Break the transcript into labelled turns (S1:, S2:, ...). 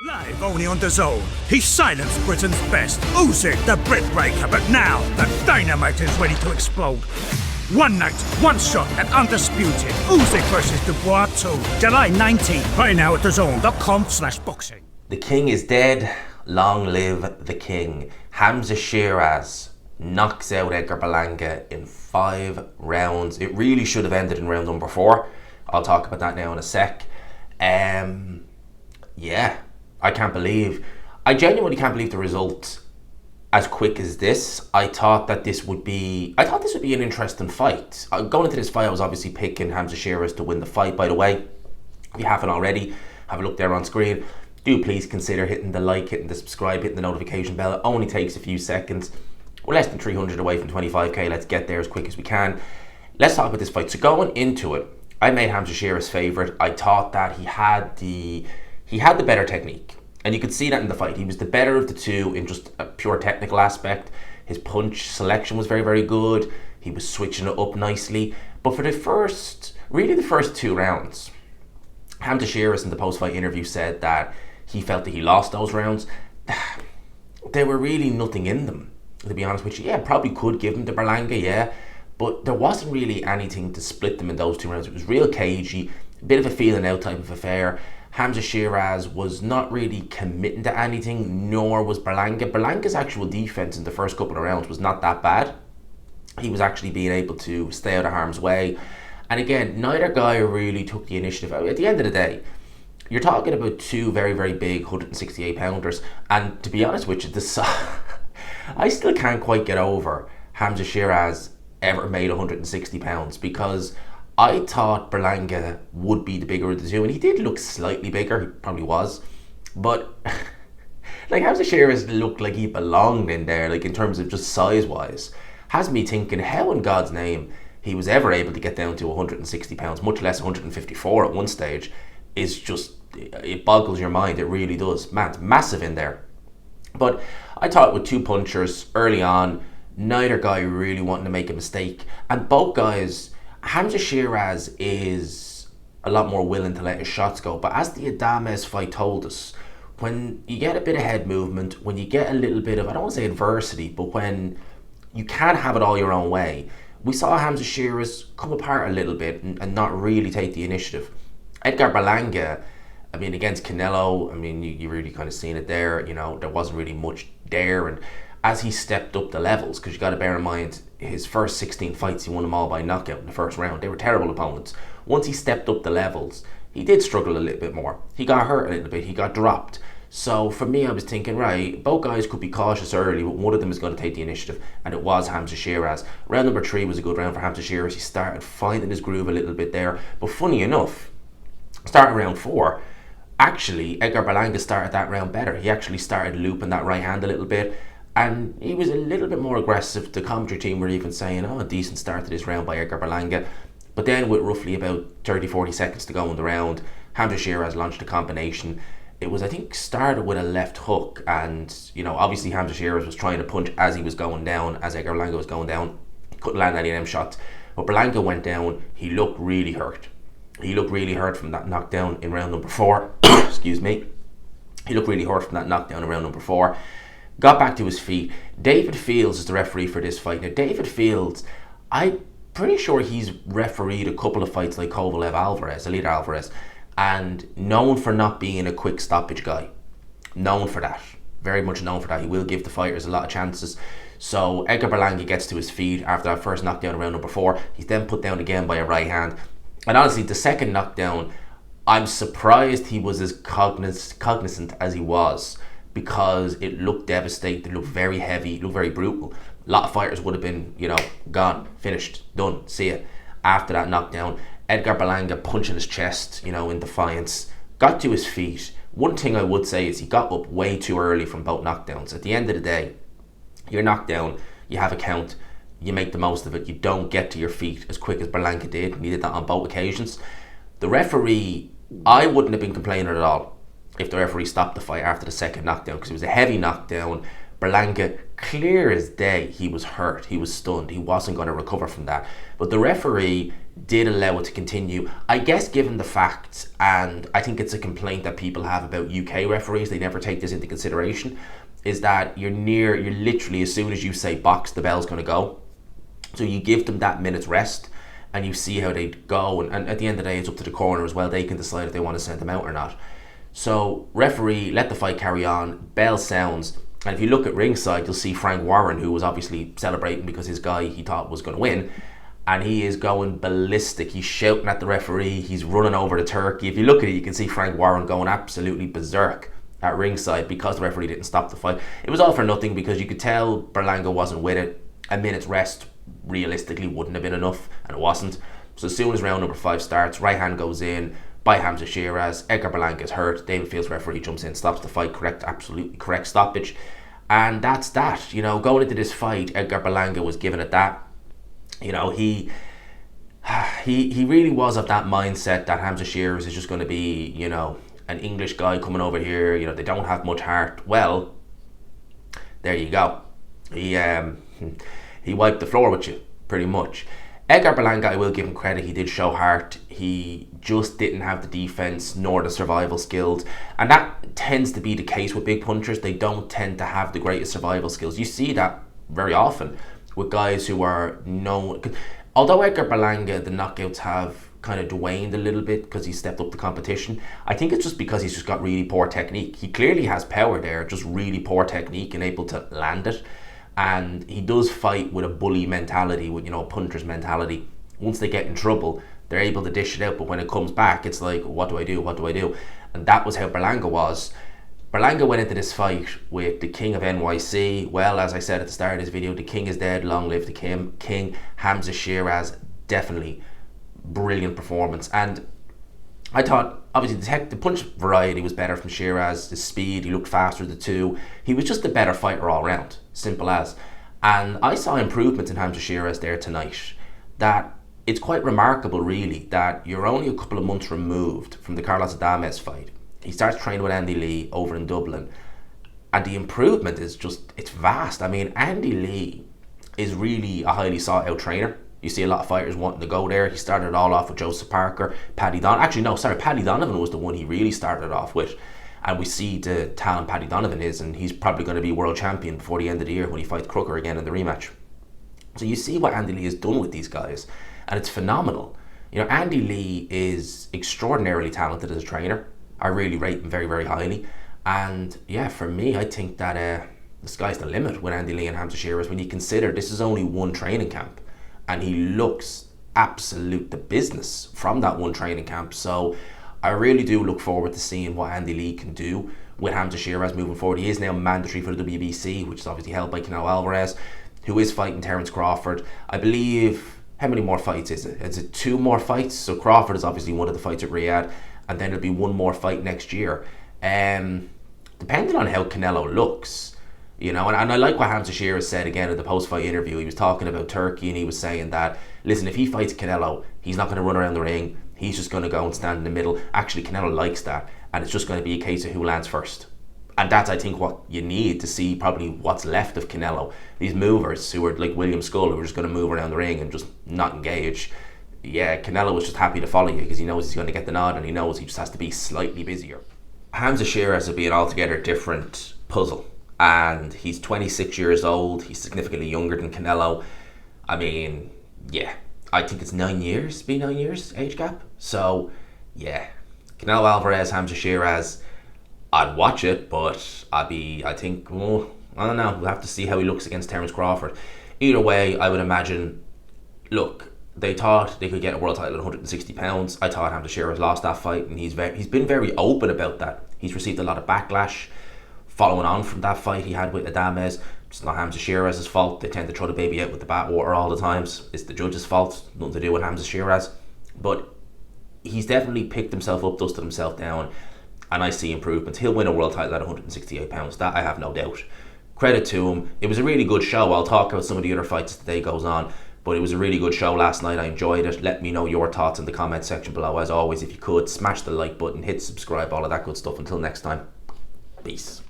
S1: Live only on DAZN. He silenced Britain's best. Usyk, the Brit breaker, but now the dynamite is ready to explode. One night, one shot at undisputed. Usyk versus Dubois 2. July 19th. Right now at DAZN.com/boxing.
S2: The king is dead. Long live the king. Hamzah Sheeraz knocks out Edgar Berlanga in 5 rounds. It really should have ended in round number 4. I'll talk about that now in a sec. Yeah, I genuinely can't believe the result as quick as this. I thought this would be an interesting fight. Going into this fight, I was obviously picking Hamzah Sheeraz to win the fight. By the way, if you haven't already, have a look there on screen. Do please consider hitting the like, hitting the subscribe, hitting the notification bell. It only takes a few seconds. We're less than 300 away from 25k. Let's get there as quick as we can. Let's talk about this fight. So going into it, I made Hamzah Sheeraz favourite. I thought that he had the better technique, and you could see that in the fight. He was the better of the two in just a pure technical aspect. His punch selection was very, very good. He was switching it up nicely. But for the first 2 rounds, Hamzah Sheeraz in the post-fight interview said that he felt that he lost those rounds. There were really nothing in them, to be honest with you. Yeah, probably could give him to Berlanga, yeah, but there wasn't really anything to split them in those 2 rounds. It was real cagey, a bit of a feeling out type of affair. Hamzah Sheeraz was not really committing to anything, nor was Berlanga. Berlanga's actual defense in the first couple of rounds was not that bad. He was actually being able to stay out of harm's way. And again, neither guy really took the initiative. At the end of the day, you're talking about 2 very, very big 168 pounders. And to be honest with you, I still can't quite get over Hamzah Sheeraz ever made 160 pounds, because I thought Berlanga would be the bigger of the two, and he did look slightly bigger. He probably was, but like Hamzah Sheeraz looked like he belonged in there, like in terms of just size wise. Has me thinking how in God's name he was ever able to get down to 160 pounds, much less 154 at one stage. Is just, it boggles your mind. It really does. Man's massive in there. But I thought with 2 punchers early on, neither guy really wanting to make a mistake, and both guys. Hamzah Sheeraz is a lot more willing to let his shots go, but as the Adames fight told us, when you get a bit of head movement, when you get a little bit of, I don't want to say adversity, but when you can't have it all your own way, we saw Hamzah Sheeraz come apart a little bit and not really take the initiative. Edgar Berlanga, I mean, against Canelo, I mean, you really kind of seen it there. You know, there wasn't really much there, and as he stepped up the levels, because you got to bear in mind, his first 16 fights, he won them all by knockout in the first round. They were terrible opponents. Once he stepped up the levels, he did struggle a little bit more. He got hurt a little bit. He got dropped. So for me, I was thinking, right, both guys could be cautious early, but one of them is going to take the initiative, and it was Hamzah Sheeraz. Round number 3 was a good round for Hamzah Sheeraz. He started finding his groove a little bit there. But funny enough, starting round 4, actually, Edgar Berlanga started that round better. He actually started looping that right hand a little bit, and he was a little bit more aggressive. The commentary team were even saying, a decent start to this round by Edgar Berlanga. But then with roughly about 30-40 seconds to go in the round, Hamzah Sheeraz launched a combination. It was, I think, started with a left hook, and, you know, obviously Hamzah Sheeraz was trying to punch as he was going down, as Edgar Berlanga was going down. Couldn't land any of them shots. But Berlanga went down. He looked really hurt. He looked really hurt from that knockdown in round number 4. Excuse me. He looked really hurt from that knockdown in round number 4. Got back to his feet. David Fields is the referee for this fight. Now, David Fields, I'm pretty sure he's refereed a couple of fights like Kovalev Alvarez, Elite Alvarez, and known for not being a quick stoppage guy. Known for that. Very much known for that. He will give the fighters a lot of chances. So Edgar Berlanga gets to his feet after that first knockdown in round number 4. He's then put down again by a right hand. And honestly, the second knockdown, I'm surprised he was as cognizant as he was, because it looked devastating, it looked very heavy, it looked very brutal. A lot of fighters would have been, you know, gone, finished, done, see it. After that knockdown, Edgar Berlanga punching his chest, you know, in defiance, got to his feet. One thing I would say is he got up way too early from both knockdowns. At the end of the day, you're knocked down, you have a count, you make the most of it. You don't get to your feet as quick as Berlanga did, and he did that on both occasions. The referee, I wouldn't have been complaining at all if the referee stopped the fight after the second knockdown, because it was a heavy knockdown. Berlanga, clear as day, he was hurt, he was stunned, he wasn't going to recover from that. But the referee did allow it to continue. I guess given the fact, and I think it's a complaint that people have about UK referees, they never take this into consideration, is that you're literally, as soon as you say box, the bell's going to go. So you give them that minute's rest and you see how they go. And at the end of the day, it's up to the corner as well. They can decide if they want to send them out or not. So referee, let the fight carry on, bell sounds. And if you look at ringside, you'll see Frank Warren, who was obviously celebrating because his guy he thought was going to win. And he is going ballistic. He's shouting at the referee. He's running over the turkey. If you look at it, you can see Frank Warren going absolutely berserk at ringside because the referee didn't stop the fight. It was all for nothing because you could tell Berlanga wasn't with it. A minute's rest realistically wouldn't have been enough, and it wasn't. So as soon as round number 5 starts, right hand goes in by Hamzah Sheeraz. Edgar Berlanga is hurt. David Fields' referee jumps in, stops the fight. Absolutely correct stoppage. And that's that. You know, going into this fight, Edgar Berlanga was giving it that. You know, he really was of that mindset that Hamzah Sheeraz is just going to be, you know, an English guy coming over here. You know, they don't have much heart. Well, there you go. He wiped the floor with you, pretty much. Edgar Berlanga, I will give him credit, he did show heart. He just didn't have the defense nor the survival skills. And that tends to be the case with big punchers. They don't tend to have the greatest survival skills. You see that very often with guys who are known. Although Edgar Berlanga, the knockouts have kind of waned a little bit because he stepped up the competition. I think it's just because he's just got really poor technique. He clearly has power there, just really poor technique and able to land it. And he does fight with a bully mentality, with, you know, a puncher's mentality. Once they get in trouble, they're able to dish it out, but when it comes back, it's like, what do I do? What do I do? And that was how Berlanga was. Berlanga went into this fight with the king of NYC. Well, as I said at the start of this video, the king is dead, long live the king. Hamzah Sheeraz, definitely brilliant performance. And I thought, obviously, the punch variety was better from Sheeraz. The speed, he looked faster, the two. He was just a better fighter all round, simple as. And I saw improvements in Hamzah Sheeraz there tonight. That it's quite remarkable, really, that you're only a couple of months removed from the Carlos Adames fight. He starts training with Andy Lee over in Dublin. And the improvement is just, it's vast. I mean, Andy Lee is really a highly sought out trainer. You see a lot of fighters wanting to go there. He started it all off with Joseph Parker, Paddy Donovan was the one he really started off with. And we see the talent Paddy Donovan is, and he's probably going to be world champion before the end of the year when he fights Crooker again in the rematch. So you see what Andy Lee has done with these guys, and it's phenomenal. You know, Andy Lee is extraordinarily talented as a trainer. I really rate him very, very highly. And yeah, for me, I think that the sky's the limit with Andy Lee and Hamzah Sheeraz when you consider this is only one training camp. And he looks absolute the business from that one training camp. So I really do look forward to seeing what Andy Lee can do with Hamzah Sheeraz moving forward. He is now mandatory for the WBC, which is obviously held by Canelo Alvarez, who is fighting Terence Crawford. I believe, how many more fights is it? Is it 2 more fights? So Crawford is obviously one of the fights at Riyadh, and then there'll be 1 more fight next year. Depending on how Canelo looks, you know, and I like what Hamzah Sheeraz said again in the post-fight interview. He was talking about Turkey, and he was saying that, listen, if he fights Canelo, he's not going to run around the ring. He's just going to go and stand in the middle. Actually, Canelo likes that, and it's just going to be a case of who lands first. And that's, I think, what you need to see probably what's left of Canelo. These movers who are like William Skull, who are just going to move around the ring and just not engage. Yeah, Canelo was just happy to follow you because he knows he's going to get the nod, and he knows he just has to be slightly busier. Hamzah Sheeraz will be an altogether different puzzle. And he's 26 years old. He's significantly younger than Canelo. I mean, yeah, I think it's 9 years, age gap. So, yeah, Canelo Alvarez, Hamzah Sheeraz, I'd watch it, but I think, well, I don't know. We'll have to see how he looks against Terence Crawford. Either way, I would imagine, look, they thought they could get a world title at 160 pounds. I thought Hamzah Sheeraz lost that fight, and he's been very open about that. He's received a lot of backlash following on from that fight he had with Adames. It's not Hamzah Sheeraz's fault. They tend to throw the baby out with the bathwater all the times. It's the judge's fault. Nothing to do with Hamzah Sheeraz. But he's definitely picked himself up, dusted himself down, and I see improvements. He'll win a world title at 168 pounds. That I have no doubt. Credit to him. It was a really good show. I'll talk about some of the other fights as the day goes on, but it was a really good show last night. I enjoyed it. Let me know your thoughts in the comment section below. As always, if you could, smash the like button, hit subscribe, all of that good stuff. Until next time, peace.